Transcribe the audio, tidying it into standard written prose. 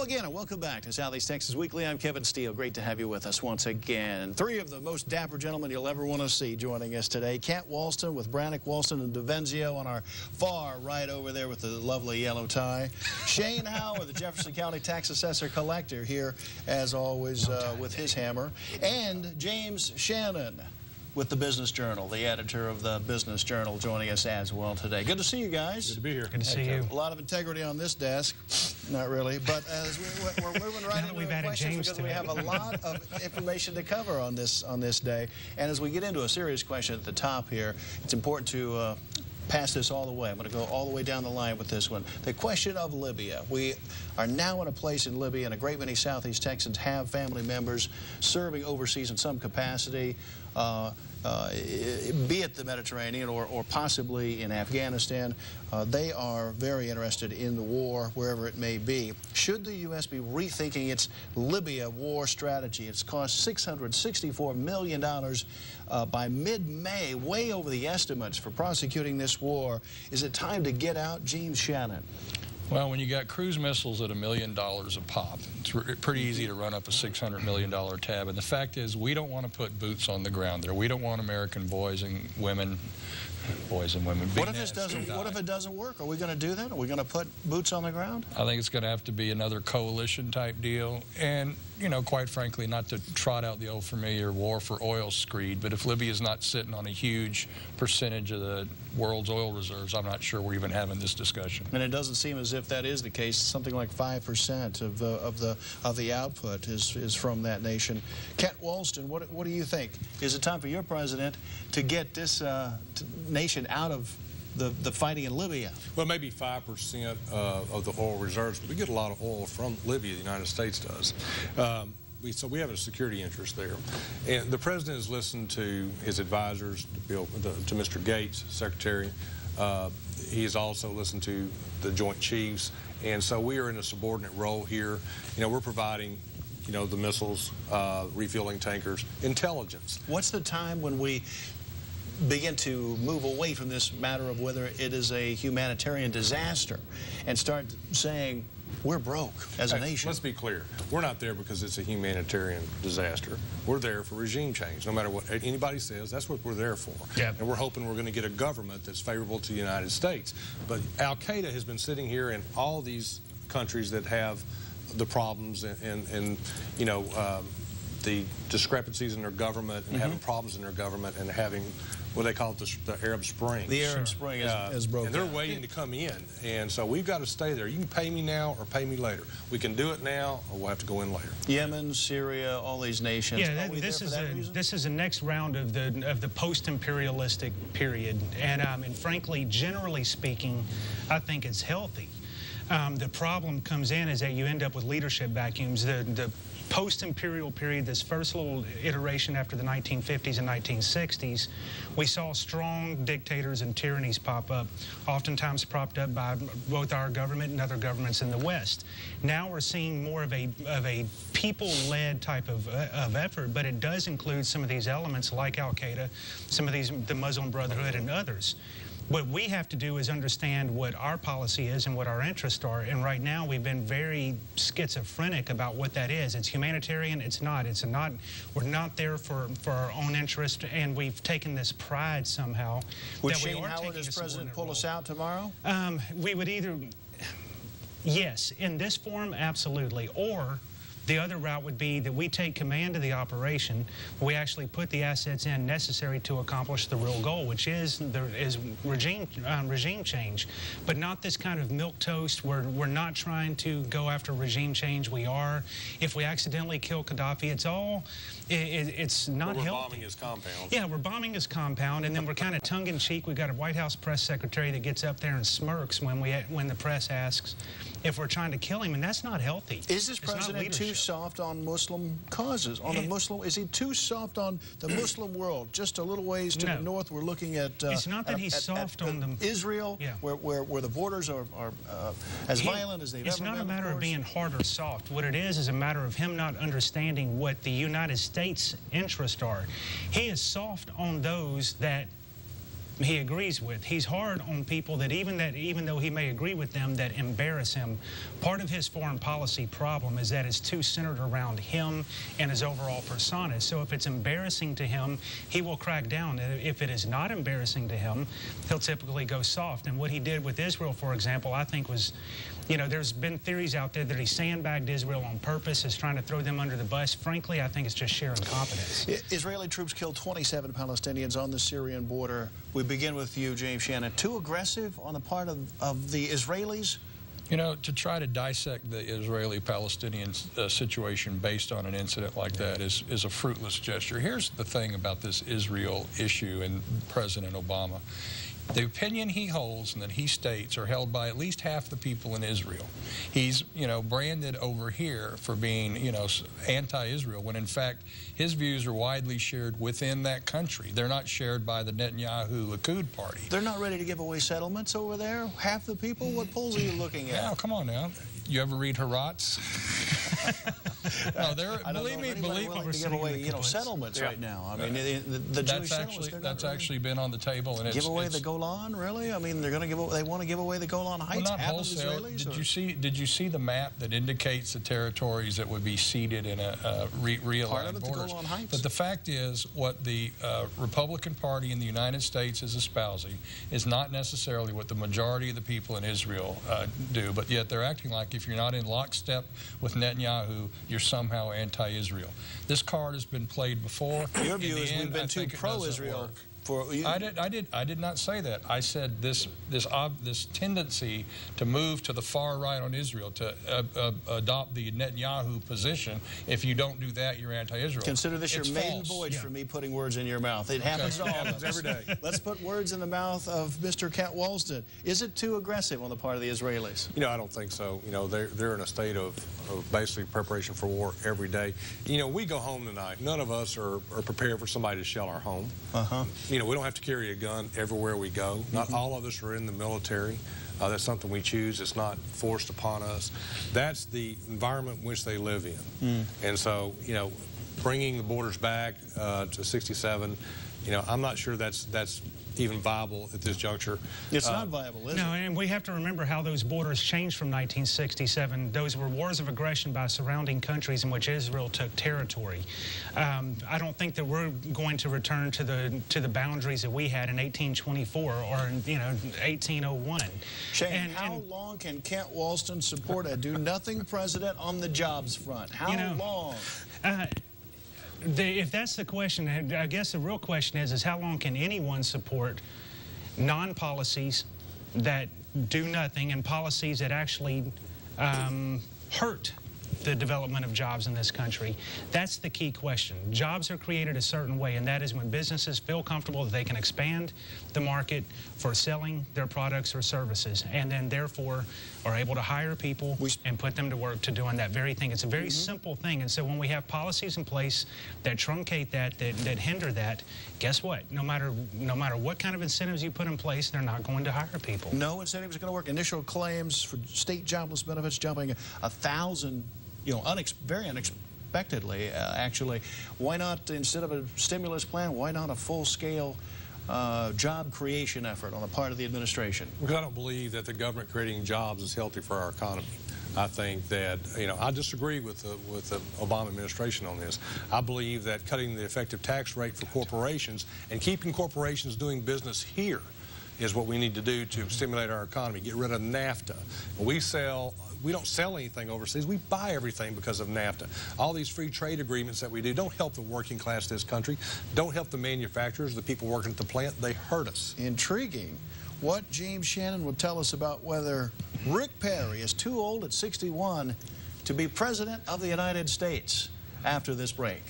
again, and welcome back to Southeast Texas Weekly. I'm Kevin Steele. Great to have you with us once again. Three of the most dapper gentlemen you'll ever want to see joining us today. Kent Walston with Brannick, Walston, and DeVenzio on our far right over there with the lovely yellow tie. Shane Howard, the Jefferson County Tax Assessor Collector, here as always with his hammer. And James Shannon with the Business Journal, the editor of the Business Journal, joining us as well today. Good to see you guys. Good to be here. Good to see you. A lot of integrity on this desk. Not really, but as we're moving right into the questions because we have a lot of information to cover on this day. And as we get into a serious question at the top here, it's important to pass this all the way. I'm going to go all the way down the line with this one. The question of Libya. We are now in a place in Libya, and a great many Southeast Texans have family members serving overseas in some capacity, be it the Mediterranean or possibly in Afghanistan. They are very interested in the war, wherever it may be. Should the U.S. be rethinking its Libya war strategy? It's cost $664 million by mid-May, way over the estimates for prosecuting this war. Is it time to get out? James Shannon. Well, when you got cruise missiles at $1 million a pop, it's pretty easy to run up a $600 million tab. And the fact is, we don't want to put boots on the ground there. We don't want American boys and women. What if it doesn't work? Are we going to do that? Are we going to put boots on the ground? I think it's going to have to be another coalition type deal. And, you know, quite frankly, not to trot out the old familiar war for oil screed, but if Libya is not sitting on a huge percentage of the world's oil reserves, I'm not sure we're even having this discussion. And it doesn't seem as if that is the case. Something like 5% of the output is from that nation. Kent Walston, what do you think? Is it time for your president to get this nation out of the fighting in Libya? Well, maybe 5% of the oil reserves. We get a lot of oil from Libya, the United States does. So we have a security interest there. And the president has listened to his advisors, to Mr. Gates, Secretary. He has also listened to the Joint Chiefs. And so we are in a subordinate role here. You know, we're providing, you know, the missiles, refueling tankers, intelligence. What's the time when we begin to move away from this matter of whether it is a humanitarian disaster and start saying we're broke as a nation? Let's be clear. We're not there because it's a humanitarian disaster. We're there for regime change. No matter what anybody says, that's what we're there for. Yep. And we're hoping we're going to get a government that's favorable to the United States. But Al-Qaeda has been sitting here in all these countries that have the problems and you know, the discrepancies in their government and having problems in their government and having what they call it the Arab Spring. The Arab Spring is broken. And they're waiting to come in. And so we've got to stay there. You can pay me now or pay me later. We can do it now or we'll have to go in later. Yemen, Syria, all these nations. Yeah, this is the next round of the post-imperialistic period. And frankly, generally speaking, I think it's healthy. The problem comes in is that you end up with leadership vacuums. The post-imperial period, this first little iteration after the 1950s and 1960s, we saw strong dictators and tyrannies pop up, oftentimes propped up by both our government and other governments in the West. Now we're seeing more of a people-led type of effort, but it does include some of these elements like Al-Qaeda, some of these, the Muslim Brotherhood and others. What we have to do is understand what our policy is and what our interests are. And right now, we've been very schizophrenic about what that is. It's humanitarian. It's not. We're not there for our own interest, and we've taken this pride somehow. Would Shane Howard, as president, pull us out tomorrow? We would either, yes, in this form, absolutely, or the other route would be that we take command of the operation. We actually put the assets in necessary to accomplish the real goal, which is regime change, but not this kind of milquetoast. We're not trying to go after regime change. We are. If we accidentally kill Gaddafi, it's not healthy. We're bombing his compound. Yeah, we're bombing his compound, and then we're kind of tongue-in-cheek. We've got a White House press secretary that gets up there and smirks when the press asks if we're trying to kill him, and that's not healthy. Is this president too soft on Muslim causes? Is he too soft on the Muslim world? Just a little ways to the north, we're looking at. It's not that he's soft on them. Israel, where the borders are as violent as they've ever been. It's not a matter of being hard or soft. What it is a matter of him not understanding what the United States' interests are. He is soft on those that he agrees with. He's hard on people that even though he may agree with them, that embarrass him. Part of his foreign policy problem is that it's too centered around him and his overall persona. So if it's embarrassing to him, he will crack down. If it is not embarrassing to him, he'll typically go soft. And what he did with Israel, for example, I think was, you know, there's been theories out there that he sandbagged Israel on purpose, is trying to throw them under the bus. Frankly, I think it's just sheer incompetence. Israeli troops killed 27 Palestinians on the Syrian border. We begin with you, James Shannon. Too aggressive on the part of the Israelis? You know, to try to dissect the Israeli-Palestinian situation based on an incident like that is a fruitless gesture. Here's the thing about this Israel issue and President Obama. The opinion he holds and that he states are held by at least half the people in Israel. He's, you know, branded over here for being, you know, anti-Israel, when in fact his views are widely shared within that country. They're not shared by the Netanyahu-Likud party. They're not ready to give away settlements over there? Half the people? What polls are you looking at? Now, come on now. You ever read Haaretz? No, believe me, to give away, you know, settlements right now. I mean, the Jewish settlements. That's actually been on the table, and give away the Golan, really? I mean, they're going to give. They want to give away the Golan Heights. Well, not wholesale. Did you see the map that indicates the territories that would be ceded in a realigned borders? The Golan Heights. But the fact is, what the Republican Party in the United States is espousing is not necessarily what the majority of the people in Israel do. But yet they're acting like if you're not in lockstep with Netanyahu, you're somehow anti-This card has been played before. Your view is we've been too pro-Israel. I did not say that. I said this tendency to move to the far right on Israel, to adopt the Netanyahu position. If you don't do that, you're anti-Israel. Consider this your maiden voyage for me putting words in your mouth. It happens to all of us every day. Let's put words in the mouth of Mr. Kent Walston. Is it too aggressive on the part of the Israelis? You know, I don't think so. You know, they're in a state of basically preparation for war every day. You know, we go home tonight. None of us are prepared for somebody to shell our home. You know, we don't have to carry a gun everywhere we go. Not all of us are in the military. That's something we choose. It's not forced upon us. That's the environment in which they live in. And so, you know, bringing the borders back to 67, you know, I'm not sure that's even viable at this juncture. It's not viable, is it? No, and we have to remember how those borders changed from 1967. Those were wars of aggression by surrounding countries in which Israel took territory. I don't think that we're going to return to the boundaries that we had in 1824 or in, you know, 1801. Shane, how long can Kent Walston support a do-nothing president on the jobs front? How long? If that's the question, I guess the real question is how long can anyone support non-policies that do nothing and policies that actually hurt the development of jobs in this country? That's the key question. Jobs are created a certain way, and that is when businesses feel comfortable that they can expand the market for selling their products or services, and then therefore are able to hire people and put them to work to doing that very thing. It's a very simple thing, and so when we have policies in place that truncate that hinder that, guess what? No matter what kind of incentives you put in place, they're not going to hire people. No incentives are going to work. Initial claims for state jobless benefits jumping 1,000, you know, very unexpectedly, actually. Why not, instead of a stimulus plan, why not a full-scale job creation effort on the part of the administration? Because I don't believe that the government creating jobs is healthy for our economy. I think that, you know, I disagree with the Obama administration on this. I believe that cutting the effective tax rate for corporations and keeping corporations doing business here is what we need to do to stimulate our economy, get rid of NAFTA. We don't sell anything overseas. We buy everything because of NAFTA. All these free trade agreements that we do don't help the working class of this country, don't help the manufacturers, the people working at the plant. They hurt us. Intriguing. What James Shannon would tell us about whether Rick Perry is too old at 61 to be President of the United States after this break.